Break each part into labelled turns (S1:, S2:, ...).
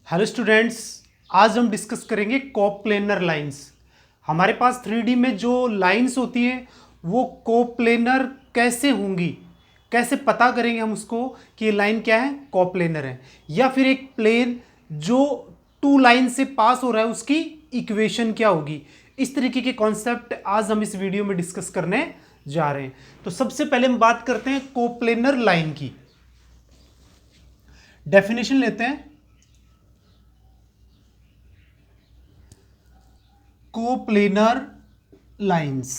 S1: Hello students, आज हम discuss करेंगे कोप्लेनर लाइंस। हमारे पास 3D में जो लाइंस होती हैं वो कोप्लेनर कैसे होंगी, कैसे पता करेंगे हम उसको कि ये लाइन क्या है, कोप्लेनर है, या फिर एक प्लेन जो टू लाइन से पास हो रहा है उसकी इक्वेशन क्या होगी। इस तरीके के कॉन्सेप्ट आज हम इस वीडियो में डिस्कस करने जा रहे हैं। तो सबसे पहले हम बात करते हैं कोप्लेनर लाइन की। डेफिनेशन लेते हैं। Coplanar lines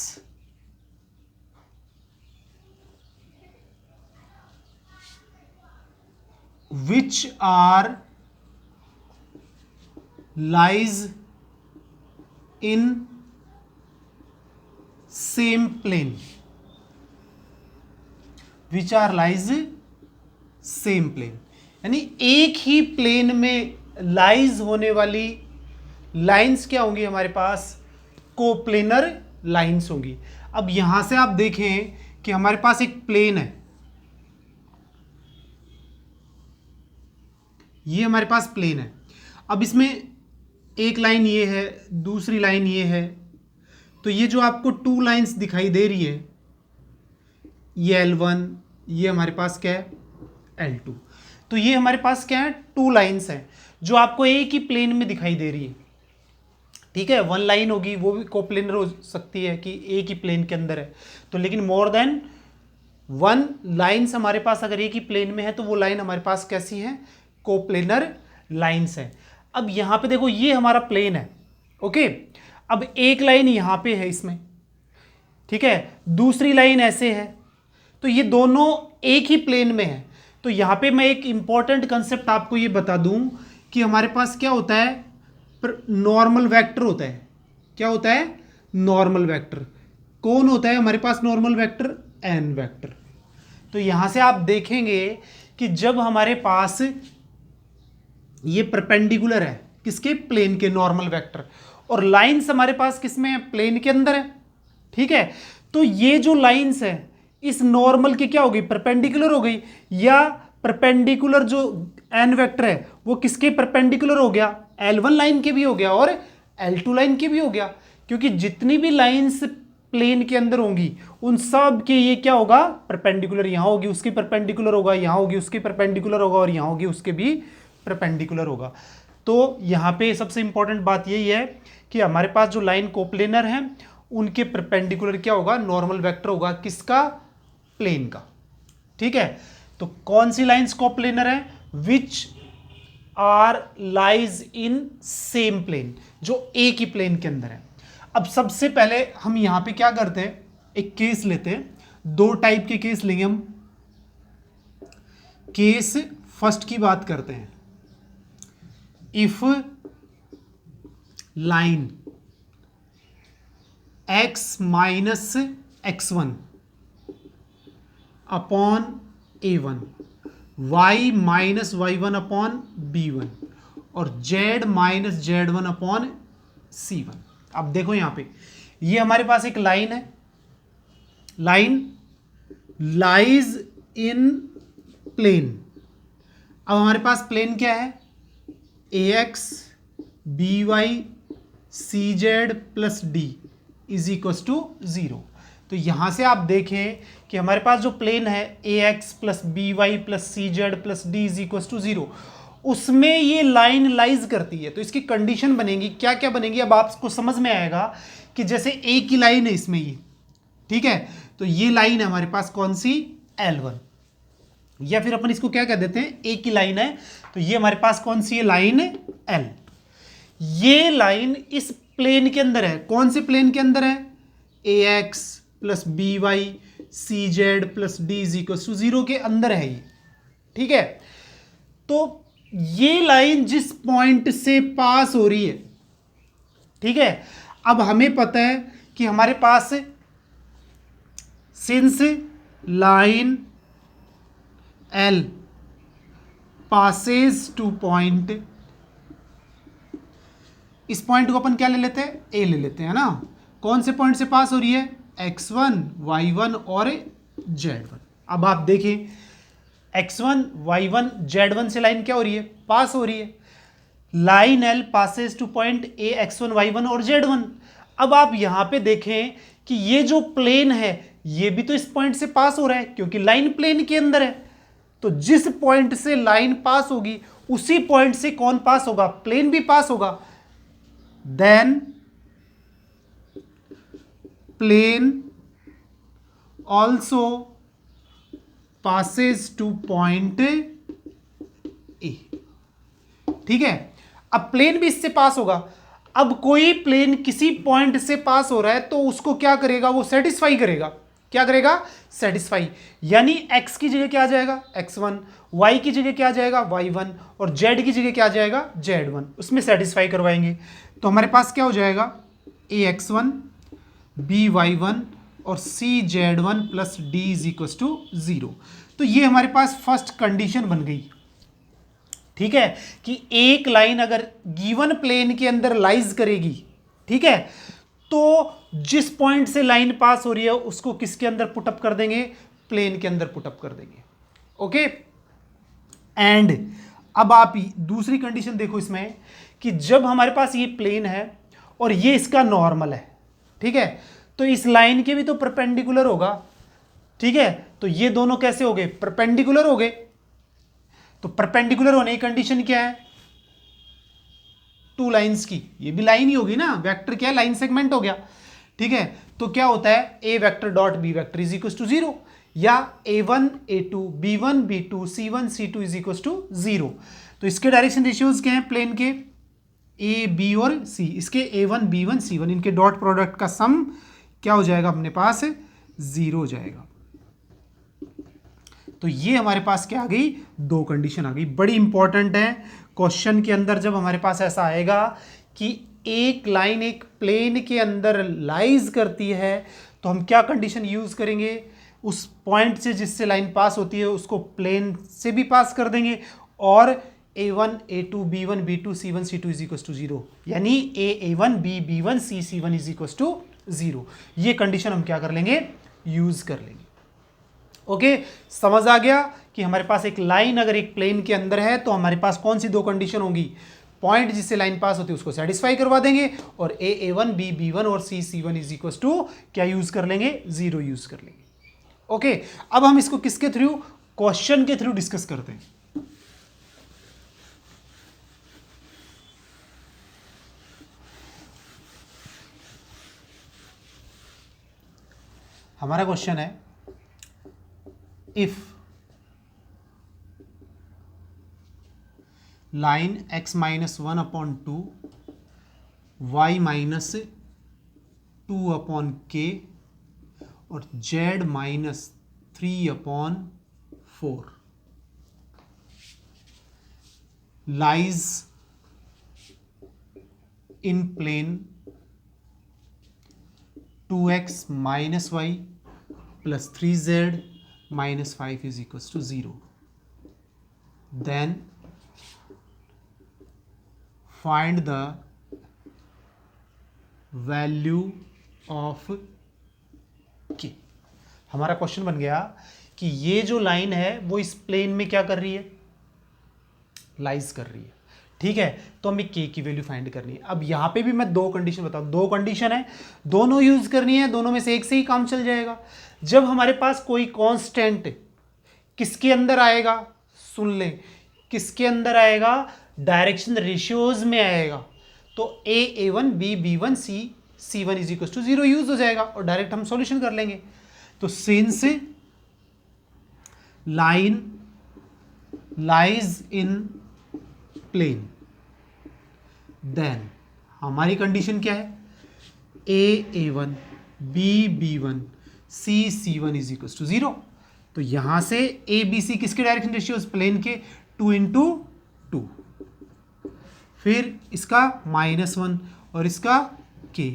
S1: which are lies in same plane, which are lies same plane, यानी एक ही प्लेन में लाइज होने वाली लाइंस क्या होंगी हमारे पास, कोप्लेनर लाइंस होंगी। अब यहां से आप देखें कि हमारे पास एक प्लेन है, ये हमारे पास प्लेन है। अब इसमें एक लाइन ये है, दूसरी लाइन ये है, तो ये जो आपको टू लाइंस दिखाई दे रही है, ये L1, ये हमारे पास क्या है, L2। तो ये हमारे पास क्या है, टू लाइंस हैं जो आपको एक ही प्लेन में दिखाई दे रही है। ठीक है, वन लाइन होगी वो भी कोप्लेनर हो सकती है कि एक ही प्लेन के अंदर है, तो लेकिन मोर देन वन लाइंस हमारे पास अगर एक ही प्लेन में है तो वो लाइन हमारे पास कैसी है, कोप्लेनर लाइंस है। अब यहां पे देखो, ये हमारा प्लेन है, ओके। अब एक लाइन यहां पे है इसमें, ठीक है, दूसरी लाइन ऐसे है, तो ये दोनों एक ही प्लेन में है। तो यहां पे मैं एक इंपॉर्टेंट कंसेप्ट आपको ये बता दूं कि हमारे पास क्या होता है, नॉर्मल वेक्टर होता है। क्या होता है, नॉर्मल वेक्टर। कौन होता है हमारे पास नॉर्मल वेक्टर, एन वेक्टर। तो यहां से आप देखेंगे कि जब हमारे पास ये परपेंडिकुलर है किसके, प्लेन के, नॉर्मल वेक्टर, और लाइंस हमारे पास किसमें है, प्लेन के अंदर है। ठीक है, तो ये जो लाइंस है इस नॉर्मल की क्या हो गई, परपेंडिकुलर हो गई, या परपेंडिकुलर जो एन वेक्टर है वो किसके परपेंडिकुलर हो गया, L1 लाइन के भी हो गया और L2 लाइन के भी हो गया, क्योंकि जितनी भी लाइंस प्लेन के अंदर होंगी उन सब के ये क्या होगा, परपेंडिकुलर। यहां होगी उसकी परपेंडिकुलर होगा, यहां होगी उसकी परपेंडिकुलर होगा, और यहां होगी उसके भी परपेंडिकुलर होगा। तो यहां पे सबसे इंपॉर्टेंट बात यही है कि हमारे पास जो लाइन कोप्लेनर है उनके परपेंडिकुलर क्या होगा, नॉर्मल वेक्टर होगा, किसका, प्लेन का। ठीक है, तो कौन सी लाइंस कोप्लेनर है, which are lies in same plane, जो एक ही प्लेन के अंदर है। अब सबसे पहले हम यहां पे क्या करते हैं, एक केस लेते हैं। दो टाइप के केस लेंगे हम। केस फर्स्ट की बात करते हैं। If line x minus x1 upon a1, y minus y1 upon b1, और z minus z1 upon c1। अब देखो यहां पे ये हमारे पास एक लाइन है, लाइन लाइज इन प्लेन। अब हमारे पास प्लेन क्या है, ax by cz plus D is equals to 0। तो यहां से आप देखें कि हमारे पास जो प्लेन है ax plus B Y plus C Z plus D is equals to 0, उसमें ये लाइन लाइज करती है। तो इसकी कंडीशन बनेगी, क्या क्या बनेगी, अब आपको समझ में आएगा कि जैसे एक ही लाइन है इसमें ये, ठीक है, तो ये लाइन है हमारे पास कौन सी, L1, या फिर अपन इसको क्या कह देते हैं, एक ही लाइन है, तो ये हमारे पास कौन सी है, लाइन L। ये लाइन इस प्लेन के अंदर है, कौन से प्लेन के अंदर है, ax plus B y c Z plus D is equal to 0 के अंदर है ये। ठीक है, तो ये लाइन जिस पॉइंट से पास हो रही है, ठीक है, अब हमें पता है कि हमारे पास since line L passes to point, इस पॉइंट को अपन क्या ले लेते हैं, A ले लेते हैं ना। कौन से पॉइंट से पास हो रही है, x1 y1 और z1। अब आप देखें x1 y1 z1 से लाइन क्या हो रही है, पास हो रही है। Line L passes to point A x1 y1 और z1। अब आप यहां पे देखें कि ये जो प्लेन है ये भी तो इस पॉइंट से पास हो रहा है, क्योंकि लाइन प्लेन के अंदर है। तो जिस पॉइंट से लाइन पास होगी उसी पॉइंट से कौन पास होगा, प्लेन भी पास होगा। Then plane also passes to point A. ठीक है, अब प्लेन भी इससे पास होगा। अब कोई प्लेन किसी पॉइंट से पास हो रहा है तो उसको क्या करेगा, वो सेटिस्फाई करेगा। क्या करेगा, सेटिस्फाई। यानी x की जगह क्या आ जाएगा, x1, y की जगह क्या आ जाएगा, y1, और z की जगह क्या आ जाएगा, z1। उसमें सेटिस्फाई करवाएंगे तो हमारे पास क्या हो जाएगा, ax1 by1 और cz1 plus d is equal to 0। तो ये हमारे पास फर्स्ट कंडीशन बन गई। ठीक है, कि एक लाइन अगर गिवन प्लेन के अंदर लाइज करेगी, ठीक है, तो जिस पॉइंट से लाइन पास हो रही है उसको किसके अंदर पुटअप कर देंगे, प्लेन के अंदर पुटअप कर देंगे। ओके, एंड अब आप दूसरी कंडीशन देखो इसमें कि जब हमारे पास ये प्लेन है और ये इसका नॉर्मल है, ठीक है, तो इस लाइन के भी तो परपेंडिकुलर होगा। ठीक है, तो ये दोनों कैसे हो गए, परपेंडिकुलर हो गए। तो परपेंडिकुलर होने की कंडीशन क्या है, टू लाइंस की, ये भी लाइन ही होगी ना, वेक्टर क्या है, लाइन सेगमेंट हो गया। ठीक है, तो क्या होता है, A vector dot B vector is equal to 0, या a1 a2 b1 b2 c1 c2 is equal to 0। तो इसके डायरेक्शन रेशियोज क्या हैं प्लेन के, ए बी और सी, इसके a1 b1 c1 इनके डॉट प्रोडक्ट का सम क्या हो जाएगा अपने पास, 0 हो जाएगा। तो ये हमारे पास क्या आ गई, दो कंडीशन आ गई, बड़ी इंपॉर्टेंट है। क्वेश्चन के अंदर जब हमारे पास ऐसा आएगा कि एक लाइन एक प्लेन के अंदर लाइज करती है तो हम क्या कंडीशन यूज करेंगे, उस पॉइंट से जिससे लाइन पास होती है उसको प्लेन से भी पास कर देंगे, और a1 a2 b1 b2 c1 c2 is equal to 0, यानी a1 b b1 c c1 is equal to 0। ये कंडीशन हम क्या कर लेंगे, यूज कर लेंगे। ओके, समझ आ गया कि हमारे पास एक लाइन अगर एक प्लेन के अंदर है तो हमारे पास कौन सी दो कंडीशन होगी, पॉइंट जिससे लाइन पास होती है उसको सेटिस्फाई करवा देंगे, और a1 b b1 और c c1 is equal to क्या यूज कर लेंगे, 0 यूज कर लेंगे। ओके, अब हम इसको किसके थ्रू, क्वेश्चन के थ्रू डिस्कस करते हैं। हमारा क्वेश्चन है, if line x minus 1 upon 2 y minus 2 upon k और z minus 3 upon 4 lies in plane 2x minus y plus 3z minus 5 is equals to 0, then find the value of k। हमारा question बन गया कि ये जो line है वो इस प्लेन में क्या कर रही है, लाइज कर रही है। ठीक है, तो हमें k की वैल्यू फाइंड करनी है। अब यहां पे भी मैं दो कंडीशन बताऊं, दो कंडीशन है, दोनों यूज करनी है, दोनों में से एक से ही काम चल जाएगा। जब हमारे पास कोई कांस्टेंट किसके अंदर आएगा, सुन लें, किसके अंदर आएगा, डायरेक्शन रेशियोज में आएगा, तो a1 b b1 c c1 is equal to 0 use हो जाएगा और डायरेक्ट हम सॉल्यूशन कर लेंगे। तो since line lies in plane, then हमारी कंडीशन क्या है, a1 b b1 c c1 is equal to 0। तो यहां से ए बी सी किसके डायरेक्शन रेशियोज, प्लेन के, 2 इंटू 2, फिर इसका -1 और इसका k,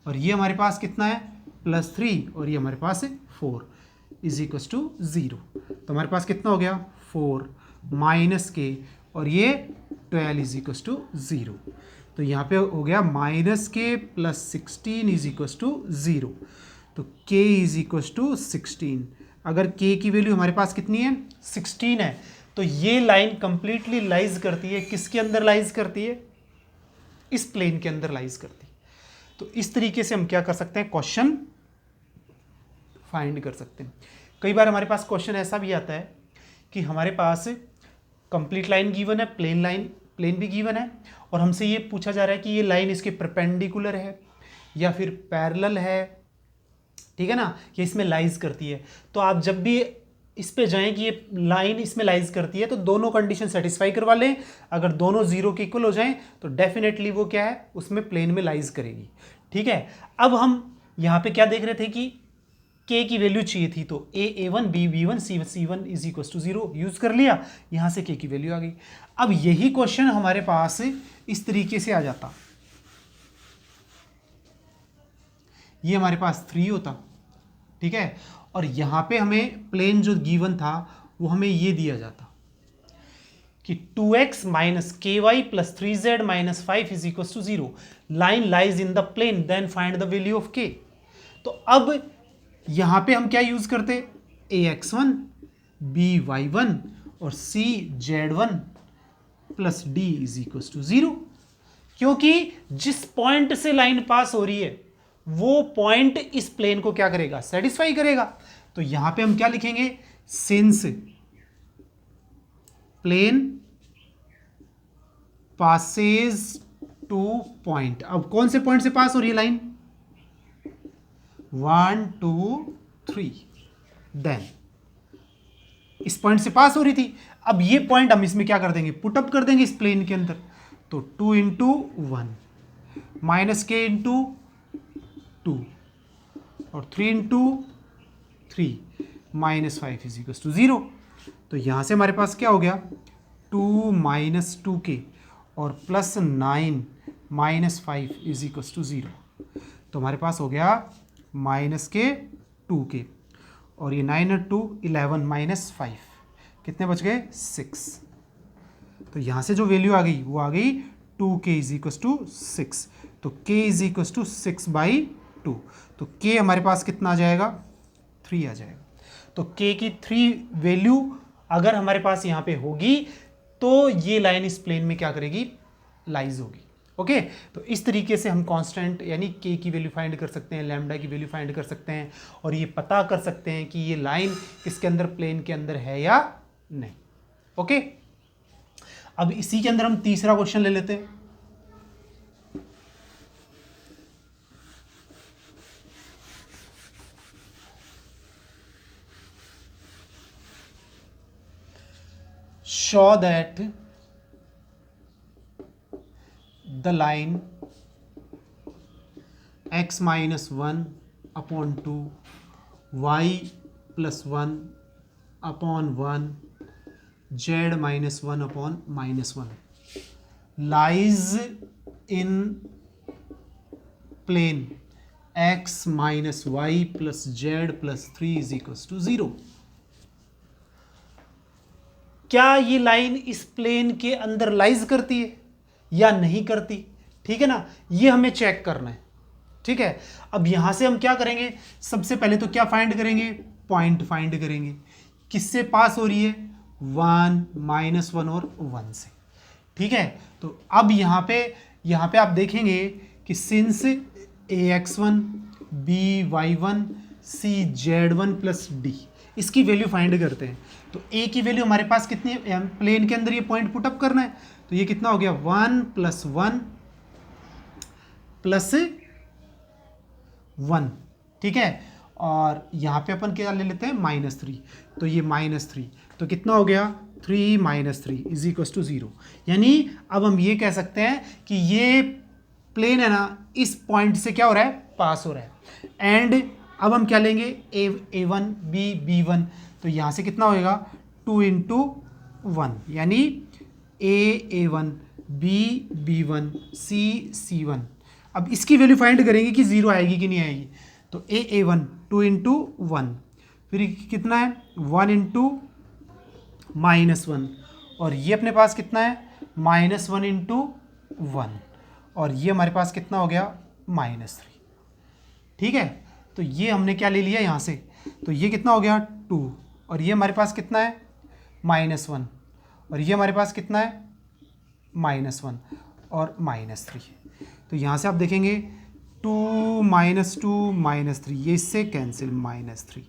S1: और ये हमारे पास कितना है, +3, और ये हमारे पास है 4 इज इक्वल टू 0। तो हमारे पास कितना हो गया, 4 -k और ये 12 इज इक्वल टू 0। तो यहाँ पे हो गया -k + 16 इज इक्वल टू 0। तो k इज इक्वल टू 16। अगर k की वैल्यू हमारे पास कितनी है, 16 है, तो ये लाइन कंप्लीटली लाइज करती है, किसके अंदर लाइज करती है? इस प्लेन के अंदर लाइज करती है। तो इस तरीके से हम क्या कर सकते हैं, क्वेश्चन फाइंड कर सकते हैं। कई बार हमारे पास क्वेश्चन ऐसा भी आता है कि हमारे पास कंप्लीट लाइन गिवन है, प्लेन भी गिवन है, और हमसे ये पूछा जा रहा है कि ये लाइन इसके परपेंडिकुलर है या फिर पैरेलल है, ठीक है ना, ये इसमें लाइज करती है। तो आप जब भी इस पे जाएं कि ये लाइन इसमें लाइज करती है, तो दोनों कंडीशन सेटिस्फाई करवा लें। अगर दोनों जीरो के इक्वल हो जाएं तो डेफिनेटली वो क्या है, उसमें प्लेन में लाइज करेगी, ठीक है। अब हम यहाँ पे क्या देख रहे थे कि k की वैल्यू चाहिए थी, तो a1 b1 c1 is equal to 0 use कर लिया, यहाँ से k की वैल्यू आ गई। अब यही क्वेश्चन हमारे पास इस तरीके से आ जाता, ये हमारे पास 3 होता, ठीक है, और यहाँ पे हमें प्लेन जो गिवन था वो हमें ये दिया जाता कि 2x minus k y plus 3z minus 5 is equal to 0, line lies in the plane, then find the value of k। तो अब यहाँ पे हम क्या यूज करते, ax1 by1 और cz1 plus d is equal to 0, क्योंकि जिस पॉइंट से लाइन पास हो रही है वो पॉइंट इस प्लेन को क्या करेगा, सेटिस्फाई करेगा। तो यहां पे हम क्या लिखेंगे, since plane passes to point. अब कौन से पॉइंट से पास हो रही है लाइन, 1 2 3, देन इस पॉइंट से पास हो रही थी। अब ये पॉइंट हम इसमें क्या कर देंगे, पुटअप कर देंगे इस प्लेन के अंदर। तो 2 इंटू 1 माइनस के इंटू 2 और 3 into 3 minus 5 is equal to 0। तो यहाँ से हमारे पास क्या हो गया, 2 माइनस 2k और plus 9 minus 5 is equal to 0। तो हमारे पास हो गया माइनस के 2k और ये 9 और 2 11 माइनस 5, कितने बच गए, 6। तो यहाँ से जो वैल्यू आ गई वो आ गई 2k इज इक्वल टू 6। तो k इज इक्वल टू 6/2। तो k हमारे पास कितना आ जाएगा, 3 आ जाएगा। तो k की 3 वैल्यू अगर हमारे पास यहाँ पे होगी तो ये लाइन इस प्लेन में क्या करेगी, लाइज होगी। ओके, तो इस तरीके से हम कांस्टेंट यानी k की वैल्यू फाइंड कर सकते हैं, लैम्डा की वैल्यू फाइंड कर सकते हैं, और ये पता कर सकते हैं कि ये लाइन किसके अंदर, प्लेन के अंदर है या नहीं। ओके, अब इसी के अंदर हम तीसरा क्वेश्चन ले लेते हैं। show that the line x minus 1 upon 2 y plus 1 upon 1 z minus 1 upon minus 1 lies in plane x minus y plus z plus 3 is equals to 0। क्या ये लाइन इस प्लेन के अंदर लाइज करती है या नहीं करती, ठीक है ना, ये हमें चेक करना है, ठीक है। अब यहां से हम क्या करेंगे, सबसे पहले तो क्या फाइंड करेंगे, पॉइंट फाइंड करेंगे, किससे पास हो रही है, 1 माइनस 1 और 1 से, ठीक है। तो अब यहां पे आप देखेंगे कि since ax1 by1 cz1 plus d, इसकी वैल्यू फाइंड करते हैं। तो a की वैल्यू हमारे पास कितनी है, प्लेन के अंदर ये पॉइंट पुटअप करना है, तो ये कितना हो गया, 1 प्लस 1 प्लस 1, ठीक है। और यहाँ पे अपन क्या ले लेते हैं, -3, तो ये -3, तो कितना हो गया, 3 माइनस 3 इज इक्वल टू 0। यानी अब हम ये कह सकते हैं कि ये प्लेन है ना, इस पॉइंट से क्या हो रहा है, पास हो रहा है। एंड अब हम क्या लेंगे, a1 b1, तो यहाँ से कितना होएगा, 2 इंटू 1 यानी a1 b1 c1। अब इसकी वैल्यू फाइंड करेंगे कि 0 आएगी कि नहीं आएगी। तो a1 2 इंटू 1, फिर कितना है, 1 इंटू -1, और ये अपने पास कितना है, -1 इंटू 1, और ये हमारे पास कितना हो गया, -3, ठीक है। तो ये हमने क्या ले लिया यहाँ से, तो ये कितना हो गया, 2, और ये हमारे पास कितना है, -1, और ये हमारे पास कितना है -1 और -3। तो यहाँ से आप देखेंगे 2 -2 -3, ये इससे कैंसिल -3,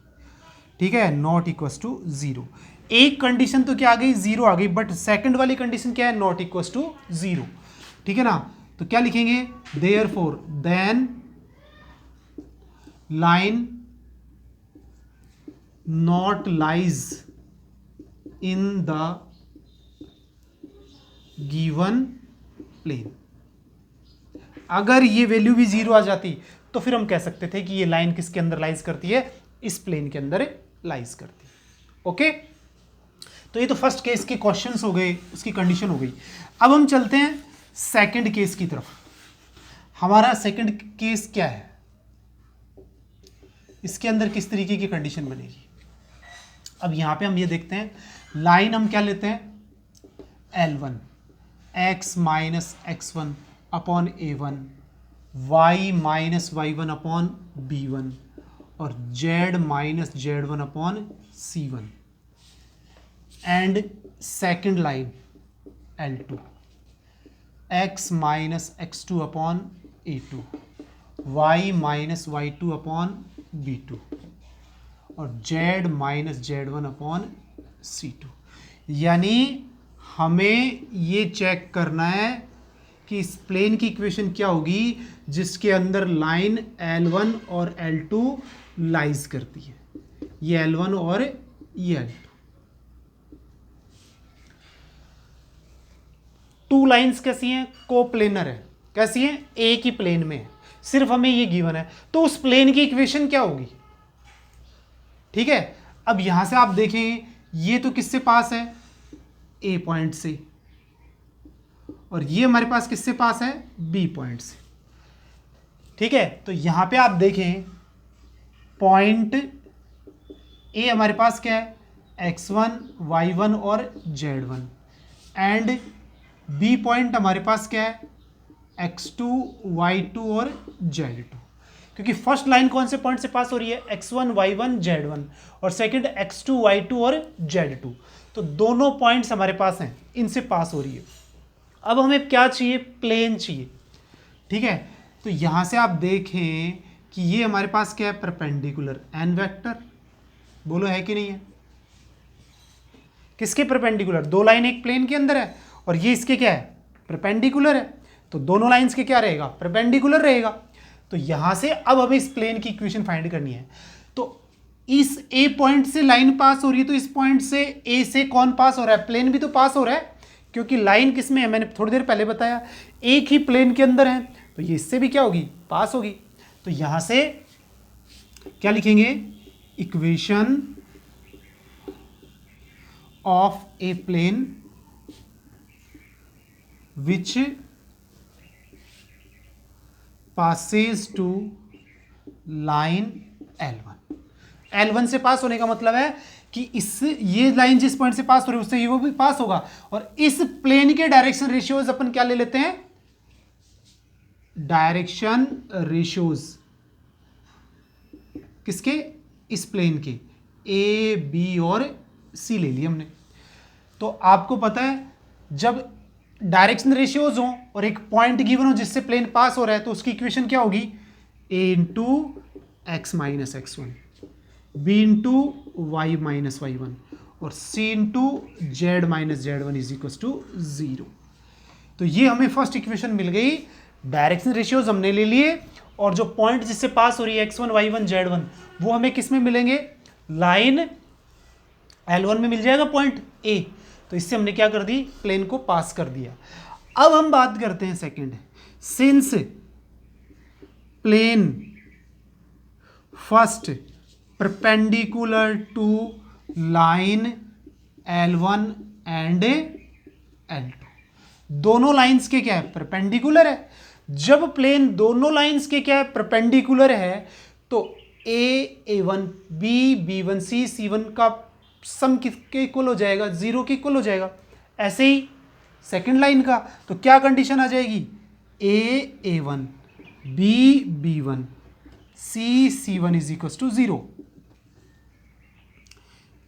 S1: ठीक है, नॉट इक्वस टू 0। एक कंडीशन तो क्या आ गई, 0 आ गई, बट सेकंड वाली कंडीशन क्या है, नॉट इक्वस टू 0, ठीक है ना। तो क्या लिखेंगे, therefore then line not lies in the given plane. अगर ये वैल्यू भी 0 आ जाती तो फिर हम कह सकते थे कि ये लाइन किसके अंदर लाइज करती है, इस प्लेन के अंदर लाइज करती है। ओके, तो ये तो फर्स्ट केस के क्वेश्चंस हो गए, उसकी कंडीशन हो गई। अब हम चलते हैं सेकंड केस की तरफ। हमारा सेकंड केस क्या है, इसके अंदर किस तरीके की कंडीशन बनेगी। अब यहां पे हम ये देखते हैं, लाइन हम क्या लेते हैं, L1 x minus x1 upon A1, y minus y1 upon B1 और z minus z1 upon C1 and second line L2 x minus x2 upon A2, y minus y2 upon B2 और z minus z1 upon C2। यानी हमें ये check करना है कि इस plane की इक्वेशन क्या होगी जिसके अंदर लाइन L1 और L2 लाइज करती है, ये L1 और ये L2। टू लाइंस कैसी हैं, कोप्लेनर है, कैसी हैं, एक ही प्लेन में है, सिर्फ हमें ये गिवन है, तो उस प्लेन की इक्वेशन क्या होगी, ठीक है। अब यहां से आप देखें, ये तो किससे पास है, ए पॉइंट से, और ये हमारे पास किससे पास है, बी पॉइंट से, ठीक है। तो यहां पे आप देखें, पॉइंट ए हमारे पास क्या है, x1 y1 और z1 एंड बी पॉइंट हमारे पास क्या है, x2 y2 और z2। क्योंकि फर्स्ट लाइन कौन से पॉइंट से पास हो रही है, x1 y1 z1 और सेकंड x2 y2 और z2, तो दोनों पॉइंट्स हमारे पास हैं, इनसे पास हो रही है। अब हमें क्या चाहिए, प्लेन चाहिए, ठीक है। तो यहां से आप देखें कि ये हमारे पास क्या है, परपेंडिकुलर एन वेक्टर, बोलो है कि नहीं है, किसके परपेंडिकुलर, दो लाइन एक प्लेन के अंदर है और ये इसके क्या है, परपेंडिकुलर है, तो दोनों लाइंस के क्या रहेगा, परपेंडिकुलर रहेगा। तो यहां से अब हमें इस प्लेन की इक्वेशन फाइंड करनी है। तो इस ए पॉइंट से लाइन पास हो रही है, तो इस पॉइंट से ए से कौन पास हो रहा है, प्लेन भी तो पास हो रहा है, क्योंकि लाइन किस में है, मैंने थोड़ी देर पहले बताया, एक ही प्लेन के अंदर है, तो ये इससे भी क्या होगी, पास होगी। तो यहां से क्या लिखेंगे, equation of a plane which passes to line L1। L1 से पास होने का मतलब है कि इस ये लाइन जिस पॉइंट से पास हो रही है उससे ये वो भी पास होगा, और इस प्लेन के डायरेक्शन रेशियोज अपन क्या ले लेते हैं, डायरेक्शन रेशियोज किसके, इस प्लेन के, ए बी और सी ले लिए हमने। तो आपको पता है जब डायरेक्शन रेशियोज हो और एक पॉइंट गिवन हो जिससे प्लेन पास हो रहा है, तो उसकी इक्वेशन क्या होगी, A into x minus x1, B into Y minus y1 और C into Z minus z1 is equal to 0। तो ये हमें फर्स्ट इक्वेशन मिल गई, डायरेक्शन रेशियोज हमने ले लिए, और जो पॉइंट जिससे पास हो रही है x1 y1 z1 वो हमें किस में मिलेंगे, लाइन L1 में मिल जाएगा पॉइंट A। तो इससे हमने क्या कर दी, प्लेन को पास कर दिया। अब हम बात करते हैं second, since plane first perpendicular to line L1 and L2, दोनों लाइंस के क्या है, परपेंडिकुलर है। जब प्लेन दोनों लाइंस के क्या है, परपेंडिकुलर है, तो A1 B1 C1 का सम किसके इक्वल हो जाएगा, 0 के इक्वल हो जाएगा। ऐसे ही सेकंड लाइन का, तो क्या कंडीशन आ जाएगी, A1 B1 C1 is equal to 0,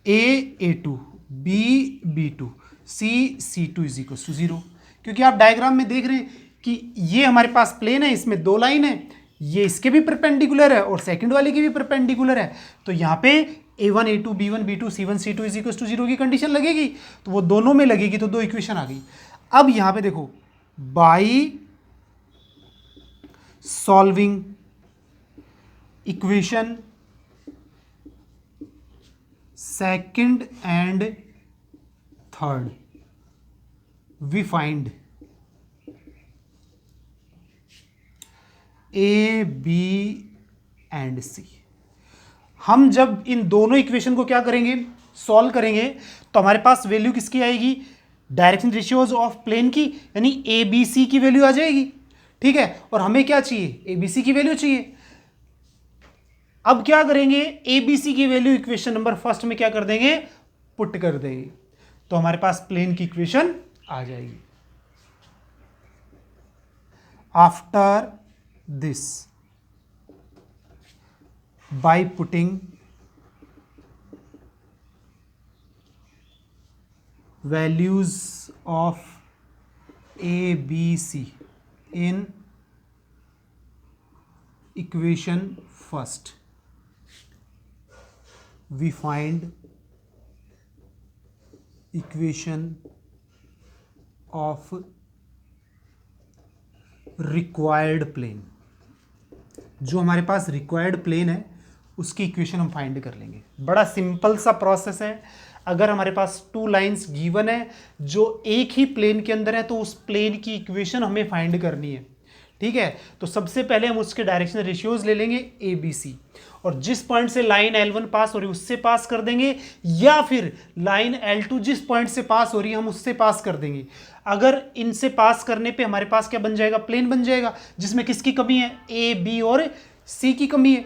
S1: A2 B2 C2 is equal to 0, क्योंकि आप डायग्राम में देख रहे हैं कि ये हमारे पास प्लेन है, इसमें दो लाइन है, ये इसके भी परपेंडिकुलर है और सेकंड वाले की भी परपेंडिकुलर है, तो यहाँ पे A1 A2 B1 B2 C1 C2 is equal to 0 की कंडीशन लगेगी, तो वो दोनों में लगेगी, तो दो इक्वेशन आ गई। अब यहाँ पे देखो, by solving equation second and third we find A B and C। हम जब इन दोनों इक्वेशन को क्या करेंगे, सॉल्व करेंगे, तो हमारे पास वैल्यू किसकी आएगी, डायरेक्शन रेशियोज ऑफ प्लेन की, यानी ABC की वैल्यू आ जाएगी। ठीक है, और हमें क्या चाहिए, ABC की वैल्यू चाहिए। अब क्या करेंगे, ABC की वैल्यू इक्वेशन नंबर फर्स्ट में क्या कर देंगे, पुट कर देंगे, तो हमारे पास प्लेन की इक्वेशन आ जाएगी। After this, by putting values of A, B, C in equation first, we find equation of required plane। जो हमारे पास रिक्वायर्ड प्लेन है उसकी इक्वेशन हम फाइंड कर लेंगे। बड़ा सिंपल सा प्रोसेस है। अगर हमारे पास टू लाइंस गिवन है जो एक ही प्लेन के अंदर है, तो उस प्लेन की इक्वेशन हमें फाइंड करनी है। ठीक है, तो सबसे पहले हम उसके डायरेक्शनल रेशियोज ले लेंगे ABC, और जिस पॉइंट से लाइन L1 पास हो रही है उससे पास कर देंगे, या फिर लाइन L2 जिस पॉइंट से पास हो रही है हम उससे पास कर देंगे। अगर इनसे पास करने पे हमारे पास क्या बन जाएगा, प्लेन बन जाएगा, जिसमें किसकी कमी है, A, B और C की कमी है।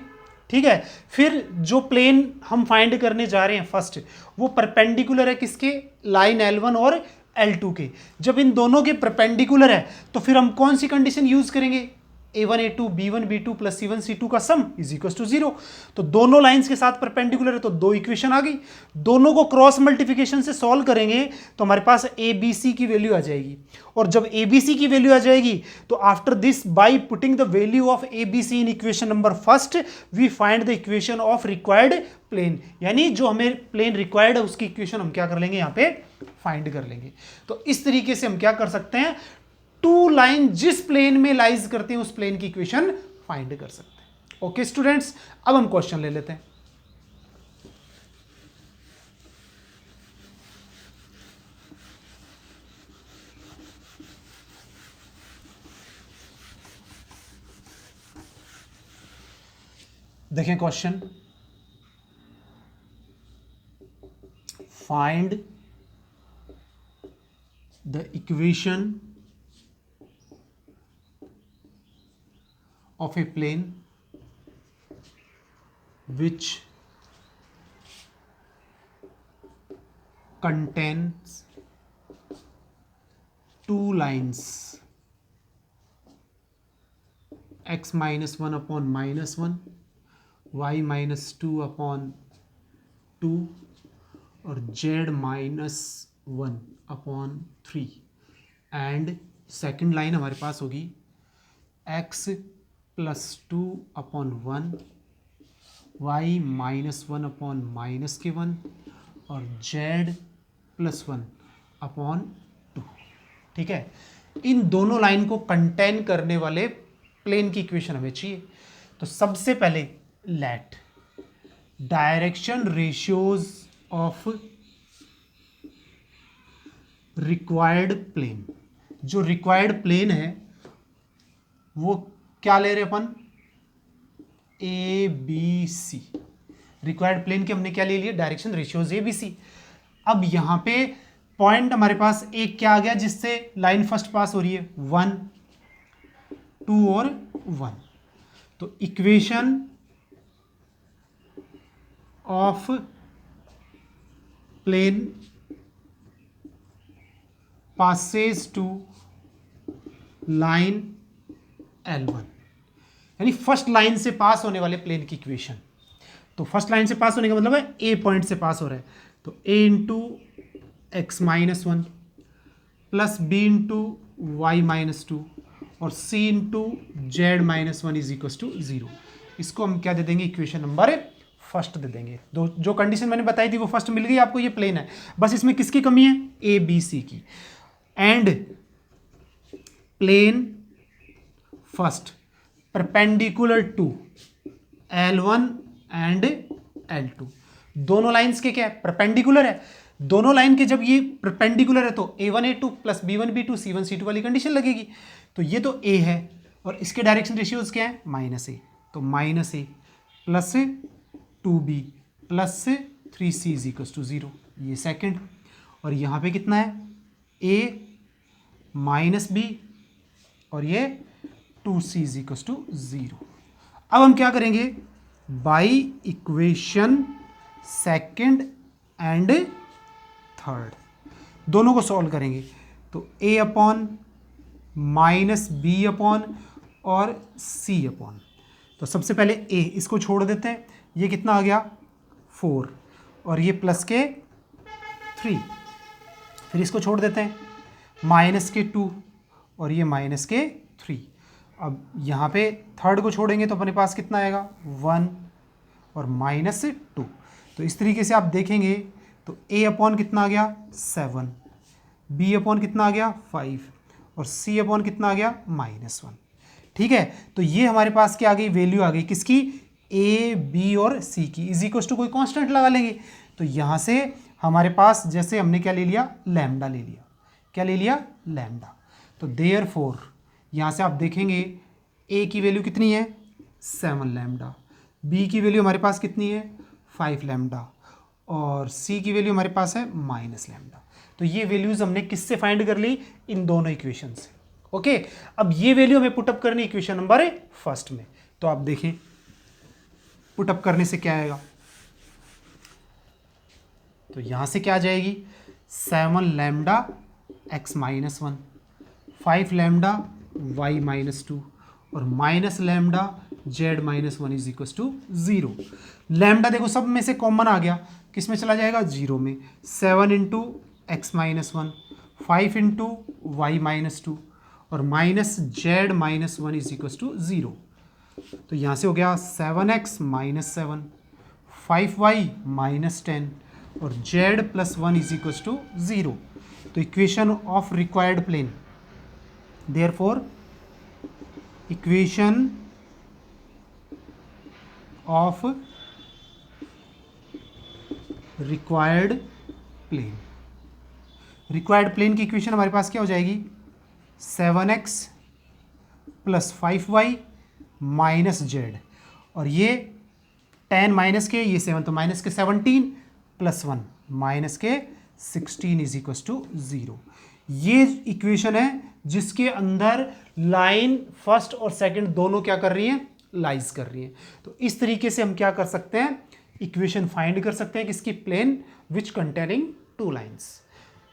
S1: ठीक है, फिर जो प्लेन हम फाइंड करने जा रहे हैं फर्स्ट, वो परपेंडिकुलर है किसके, लाइन L1 और L2 के। जब इन दोनों के परपेंडिकुलर है तो फिर हम कौन सी कंडीशन यूज करेंगे, A1 A2 B1 B2 plus C1 C2 का सम इज इक्वल टू 0। तो दोनों लाइंस के साथ परपेंडिकुलर है तो दो इक्वेशन आ गई। दोनों को क्रॉस मल्टीप्लिकेशन से सॉल्व करेंगे तो हमारे पास ABC की वैल्यू आ जाएगी, और जब ABC की वैल्यू आ जाएगी तो after this by putting the value of ABC in equation number first we find the equation of required plane, यानी जो हमें प्लेन रिक्वायर्ड है उसकी इक्वेशन हम क्या कर लेंगे, यहाँ पे फाइंड कर लेंगे। तो इस तरीके से हम क्या कर सकते हैं, टू लाइन जिस प्लेन में लाइज करते हैं उस प्लेन की इक्वेशन फाइंड कर सकते हैं। ओके स्टूडेंट्स, अब हम क्वेश्चन ले लेते हैं। देखें question, find the equation of a plane which contains two lines x minus 1 upon minus 1, y minus 2 upon 2 और z minus 1 upon 3, and second line हमारे पास होगी x plus 2 upon 1, y minus 1 upon minus के 1 और z plus 1 upon 2। ठीक है, इन दोनों line को contain करने वाले प्लेन की इक्वेशन हमें चाहिए। तो सबसे पहले let direction ratios of required plane, जो रिक्वायर्ड प्लेन है वो क्या ले रहे अपन, ABC। रिक्वायर्ड प्लेन के हमने क्या ले लिया, डायरेक्शन रेशियोज ABC। अब यहां पे पॉइंट हमारे पास एक क्या आ गया जिससे लाइन फर्स्ट पास हो रही है, 1 2 और 1। तो equation of plane passes to line L1, यानी फर्स्ट लाइन से पास होने वाले प्लेन की इक्वेशन। तो फर्स्ट लाइन से पास होने का मतलब है A पॉइंट से पास हो रहा है, तो A into x minus one plus B into Y minus two और C into Z minus one is equal to zero. इसको हम क्या दे देंगे, इक्वेशन नंबर फर्स्ट दे देंगे। दो जो कंडीशन मैंने बताई थी वो फर्स्ट मिल गई आपको, ये प्लेन है। बस इसमें किसकी कमी है, ए बी सी की। And plane first perpendicular to L1 and L2। दोनों लाइंस के क्या है, परपेंडिकुलर है। दोनों लाइन के जब ये परपेंडिकुलर है तो A1 A2 plus B1 B2 C1 C2 वाली कंडीशन लगेगी। तो ये तो A है और इसके डायरेक्शन रेशियोज क्या है, माइनस ए। तो minus A plus 2B plus 3C is equal to 0, ये सेकंड। और यहाँ पे कितना है, A माइनस B और ये 2C इज इक्वल टू 0। अब हम क्या करेंगे, by equation second and third दोनों को सॉल्व करेंगे। तो A upon minus B upon और C अपॉन, तो सबसे पहले A, इसको छोड़ देते हैं। ये कितना आ गया 4 और ये प्लस के 3, फिर इसको छोड़ देते हैं, माइनस के 2 और ये माइनस के 3। अब यहाँ पे थर्ड को छोड़ेंगे तो अपने पास कितना आएगा 1 और माइनस 2। तो इस तरीके से आप देखेंगे तो A अपॉन कितना आ गया 7, B अपॉन कितना आ गया 5 और C अपॉन कितना आ गया -1। ठीक है, तो ये हमारे पास क्या आ गई, वैल्यू आ गई किसकी, A B और C की। इज इक्वल टू कोई कांस्टेंट लगा लेंगे। तो यहाँ से हमारे पास जैसे हमने क्या ले लिया, लैम्डा ले लिया। क्या ले लिया, लैम्डा। तो देयरफॉर यहाँ से आप देखेंगे A की वैल्यू कितनी है 7 लैम्डा, B की वैल्यू हमारे पास कितनी है 5 लैम्डा और C की वैल्यू हमारे पास है -, लैम्डा। तो ये वैल्यूज हमने किससे फाइंड कर ली, इन दोनों इक्वेशन से। ओके, अब ये वैल्यू हमें पुटअप करनी इक्वेशन नंबर फर्स्ट में। तो आप देखें पुटअप करने से क्या आएगा, तो यहां से क्या आ जाएगी 7 lambda x minus 1, 5 lambda y minus 2 और minus lambda z minus 1 is equal to 0। Lambda देखो सब में से कॉमन आ गया, किस में चला जाएगा 0 में। 7 into x minus 1, 5 into Y minus 2 और minus z minus 1 is equal to 0। तो यहाँ से हो गया 7x माइनस 7, 5y माइनस 10 और z plus 1 is equal to 0। तो equation of required plane, therefore equation of required plane, required plane की equation हमारे पास क्या हो जाएगी 7x plus 5y minus Z और ये 10 माइनस के, ये 7 तो माइनस के 17 प्लस 1 माइनस के 16 इज इक्वल टू 0। ये इक्वेशन है जिसके अंदर लाइन फर्स्ट और सेकंड दोनों क्या कर रही हैं, लाइज कर रही हैं। तो इस तरीके से हम क्या कर सकते हैं, इक्वेशन फाइंड कर सकते हैं किसकी, प्लेन विच कंटेनिंग 2 लाइन्स।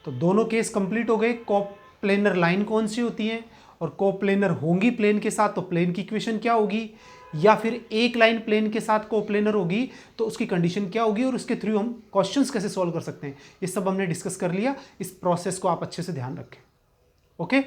S1: तो दोनों केस कंप्लीट हो गए। कोप्लेनर लाइन कौन सी होती है और कोप्लेनर होंगी प्लेन के साथ, तो प्लेन की इक्वेशन क्या होगी, या फिर एक लाइन प्लेन के साथ कोप्लेनर होगी तो उसकी कंडीशन क्या होगी और उसके थ्रू हम क्वेश्चंस कैसे सॉल्व कर सकते हैं, ये सब हमने डिस्कस कर लिया। इस प्रोसेस को आप अच्छे से ध्यान रखें। ओके।